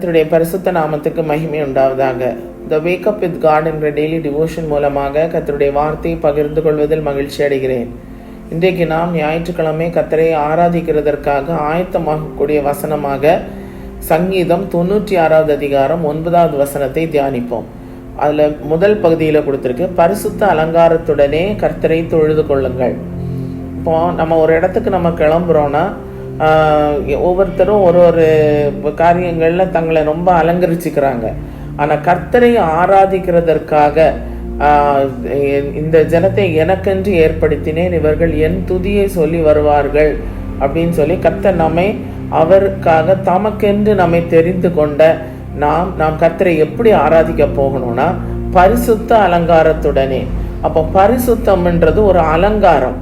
கர்த்தருடைய பரிசுத்த நாமத்துக்கு மகிமை உண்டாவதாக. த வேக்கப் வித் காட் என்ற டெய்லி டிவோஷன் மூலமாக கர்த்தருடைய வார்த்தையை பகிர்ந்து கொள்வதில் மகிழ்ச்சி அடைகிறேன். இன்றைக்கு நாம் ஞாயிற்றுக்கிழமை கர்த்தரை ஆராதிக்கிறதற்காக ஆயத்தமாகக்கூடிய வசனமாக சங்கீதம் 96வது அதிகாரம் 9வது வசனத்தை தியானிப்போம். அதில் முதல் பகுதியில் கொடுத்துருக்கு, பரிசுத்த அலங்காரத்துடனே கர்த்தரை தொழுது கொள்ளுங்கள். இப்போ நம்ம ஒரு இடத்துக்கு நம்ம கிளம்புறோன்னா ஒவ்வொருத்தரும் ஒரு ஒரு காரியங்களில் தங்களை ரொம்ப அலங்கரிச்சுக்கிறாங்க. ஆனால் கர்த்தரை ஆராதிக்கிறதற்காக இந்த ஜனத்தை எனக்கென்று ஏற்படுத்தினேன், இவர்கள் என் துதியை சொல்லி வருவார்கள் அப்படின்னு சொல்லி கர்த்தர் நம்மை அவருக்காக தமக்கென்று நம்மை தெரிந்து கொண்ட நாம் கர்த்தரை எப்படி ஆராதிக்க போகணும்னா பரிசுத்த அலங்காரத்துடனே. அப்போ பரிசுத்தம்ன்றது ஒரு அலங்காரம்.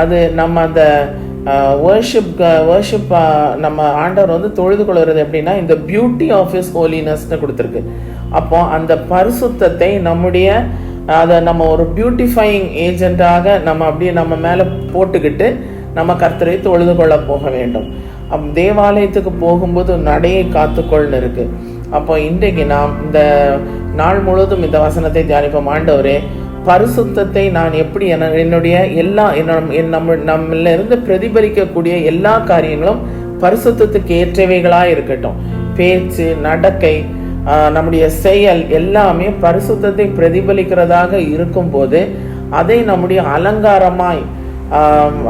அது நம்ம அந்த வர்ஷிப் நம்ம ஆண்டவர் தொழுது கொள்வது எப்படின்னா இந்த பியூட்டி ஆஃப் ஹிஸ் ஹோலினஸ்ன்னு கொடுத்துருக்கு. அப்போ அந்த பரிசுத்தத்தை அதை நம்ம ஒரு பியூட்டிஃபையிங் ஏஜென்ட்டாக நம்ம அப்படியே நம்ம மேலே போட்டுக்கிட்டு நம்ம கர்த்தரை தொழுது கொள்ள போக வேண்டும். தேவாலயத்துக்கு போகும்போது நடையை காத்துக்கொள்னு இருக்கு. அப்போ இன்றைக்கு நாம் இந்த நாள் முழுவதும் இந்த வசனத்தை தியானிப்போம். ஆண்டவரே, பரிசுத்தத்தை நான் எப்படி என்னுடைய எல்லா நம்மள இருந்து பிரதிபலிக்கக்கூடிய எல்லா காரியங்களும் பரிசுத்தத்துக்கு ஏற்றவைகளாக இருக்கட்டும். பேச்சு, நடக்கை, நம்முடைய செயல் எல்லாமே பரிசுத்தத்தை பிரதிபலிக்கிறதாக இருக்கும்போது அதை நம்முடைய அலங்காரமாய்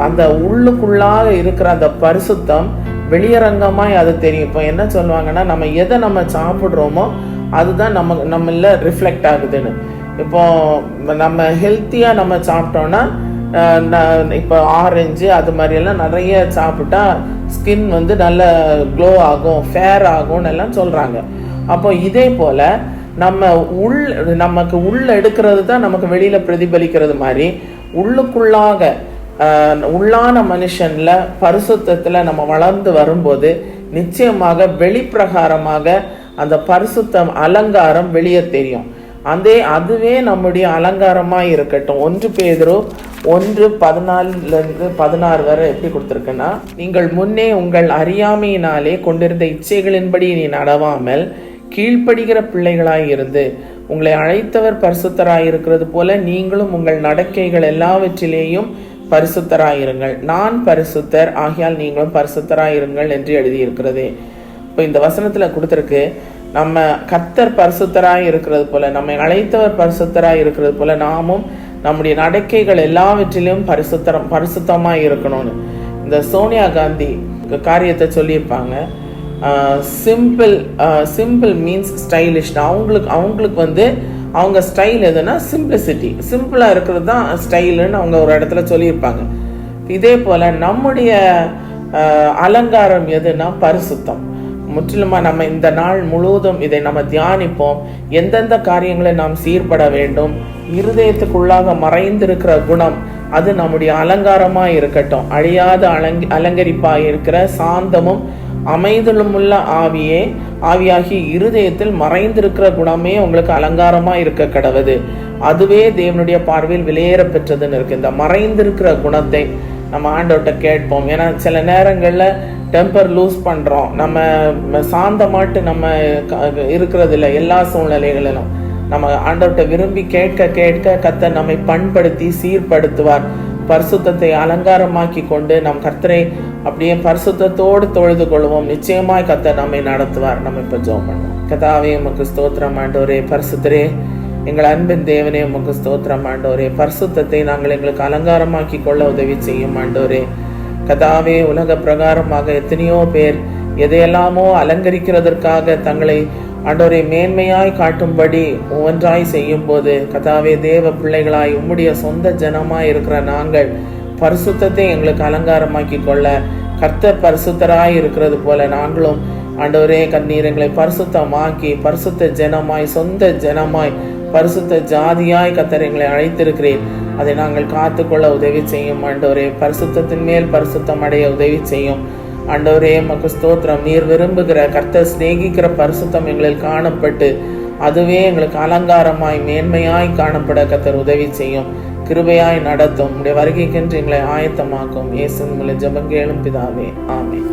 அந்த உள்ளுக்குள்ளாக இருக்கிற அந்த பரிசுத்தம் வெளியரங்கமாய் அது தெரியும். இப்போ என்ன சொல்லுவாங்கன்னா, நம்ம எதை நம்ம சாப்பிட்றோமோ அதுதான் நம்மள ரிஃப்ளெக்ட் ஆகுதுன்னு. இப்போ நம்ம ஹெல்த்தியாக நம்ம சாப்பிட்டோன்னா இப்போ ஆரஞ்சு அது மாதிரியெல்லாம் நிறைய சாப்பிட்டா ஸ்கின் நல்ல க்ளோ ஆகும், ஃபேர் ஆகும்னு எல்லாம் சொல்கிறாங்க. அப்போ இதே போல் நமக்கு உள்ள எடுக்கிறது தான் நமக்கு வெளியில் பிரதிபலிக்கிறது மாதிரி உள்ளான மனுஷன்ல பரிசுத்தத்தில் நம்ம வளர்ந்து வரும்போது நிச்சயமாக வெளிப்பிரகாரமாக அந்த பரிசுத்தம் அலங்காரம் வெளியே தெரியும். அதுவே நம்முடைய அலங்காரமாக இருக்கட்டும். 1 பேதுரு 1:14-16 வரை எப்படி கொடுத்துருக்குன்னா, நீங்கள் முன்னே உங்கள் அறியாமையினாலே கொண்டிருந்த இச்சைகளின்படி நீ நடவாமல் கீழ்ப்படுகிற பிள்ளைகளாய் இருந்து உங்களை அழைத்தவர் பரிசுத்தராய் இருக்கிறது போல நீங்களும் உங்கள் நடக்கைகள் எல்லாவற்றிலேயும் பரிசுத்தராயிருங்கள். நான் பரிசுத்தர் ஆகையால் நீங்களும் பரிசுத்தராயிருங்கள் என்று எழுதியிருக்கிறது. இப்போ இந்த வசனத்தில் கொடுத்துருக்கு, நம்ம கர்த்தர் பரிசுத்தராய் இருக்கிறது போல, நம்மை அழைத்தவர் பரிசுத்தராய் இருக்கிறது போல நாமும் நம்முடைய நடக்கைகள் எல்லாவற்றிலும் பரிசுத்தமாய் இருக்கணும்னு. இந்த சோனியா காந்தி காரியத்தை சொல்லியிருப்பாங்க. Simple means stylish. அவங்களுக்கு அவங்க ஸ்டைல் எதுனா சிம்பிளிசிட்டி, சிம்பிளாக இருக்கிறது தான் ஸ்டைலுன்னு அவங்க ஒரு இடத்துல சொல்லியிருப்பாங்க. இதே போல் நம்முடைய அலங்காரம் எதுனா பரிசுத்தம். முற்றிலுமா நம்ம இந்த நாள் முழுவதும் இதை நம்ம தியானிப்போம். எந்தெந்த காரியங்களை நாம் சீர்பட வேண்டும், இருதயத்துக்குள்ளாக மறைந்திருக்கிற குணம் அது நம்முடைய அலங்காரமாக இருக்கட்டும். அழியாத அலங்கரிப்பாக இருக்கிற சாந்தமும் அமைதலுமுள்ள ஆவியாகி இருதயத்தில் மறைந்திருக்கிற குணமே உங்களுக்கு அலங்காரமாக இருக்க கடவுது. அதுவே தேவனுடைய பார்வையில் விலையேற பெற்றதுன்னு இருக்கு. இந்த மறைந்திருக்கிற குணத்தை நம்ம ஆண்டவர்கிட்ட கேட்போம். ஏன்னா சில நேரங்களில் டெம்பர் லூஸ் பண்ணுறோம். நம்ம சாந்தமாட்டு நம்ம இருக்கிறது இல்லை. எல்லா சூழ்நிலைகளிலும் நம்ம ஆண்டவர்கிட்ட விரும்பி கேட்க கர்த்தர் நம்மை பண்படுத்தி சீர்படுத்துவார். பரிசுத்தத்தை அலங்காரமாக்கி கொண்டு நம் கர்த்தரை அப்படியே பரிசுத்தத்தோடு தொழுது கொள்வோம். நிச்சயமாய் கர்த்தர் நம்மை நடத்துவார். நம்ம இப்போ ஜெபம் பண்ணுவோம். கர்த்தாவே, உமக்கு ஸ்தோத்திரம் ஆண்டவரே. பரிசுத்தரே, எங்கள் அன்பின் தேவனே, உமக்கு ஸ்தோத்திரம் ஆண்டவரே. பரிசுத்தத்தை நாங்கள் எங்களுக்கு அலங்காரமாக்கி கொள்ள உதவி செய்யும் ஆண்டவரே. கர்த்தாவே, உலக பிரகாரமாக எத்தனையோ பேர் எதையெல்லாமோ அலங்கரிக்கிறதற்காக தங்களை ஆண்டவரை மேன்மையாய் காட்டும்படி ஒவ்வொன்றாய் செய்யும் போது கர்த்தாவே, தேவ பிள்ளைகளாய் உம்முடைய சொந்த ஜனமாய் இருக்கிற நாங்கள் பரிசுத்தத்தை எங்களுக்கு அலங்காரமாக்கி கொள்ள கர்த்தர் பரிசுத்தராய் இருக்கிறது போல நாங்களும் ஆண்டவரே கண்ணீர் எங்களை பரிசுத்தமாக்கி பரிசுத்த ஜனமாய், சொந்த ஜனமாய், பரிசுத்த ஜாதியாய் கர்த்தர் எங்களை அழைத்திருக்கிறேன். அதை நாங்கள் காத்துக்கொள்ள உதவி செய்யும் ஆண்டவரே. பரிசுத்தத்தின் மேல் பரிசுத்தம் அடைய உதவி செய்யும் ஆண்டவரே. உமக்கு ஸ்தோத்திரம். நீர் விரும்புகிற கர்த்தர் சிநேகிக்கிற பரிசுத்தம் எங்களில் காணப்பட்டு அதுவே எங்களுக்கு அலங்காரமாய் மேன்மையாய் காணப்பட கர்த்தர் உதவி செய்யும். கிருபையாய் நடத்தும். உடைய வருகைக்கென்று எங்களை ஆயத்தமாக்கும். இயேசுவின் மூலம் ஜெபம் கேளும் பிதாவே. ஆமென்.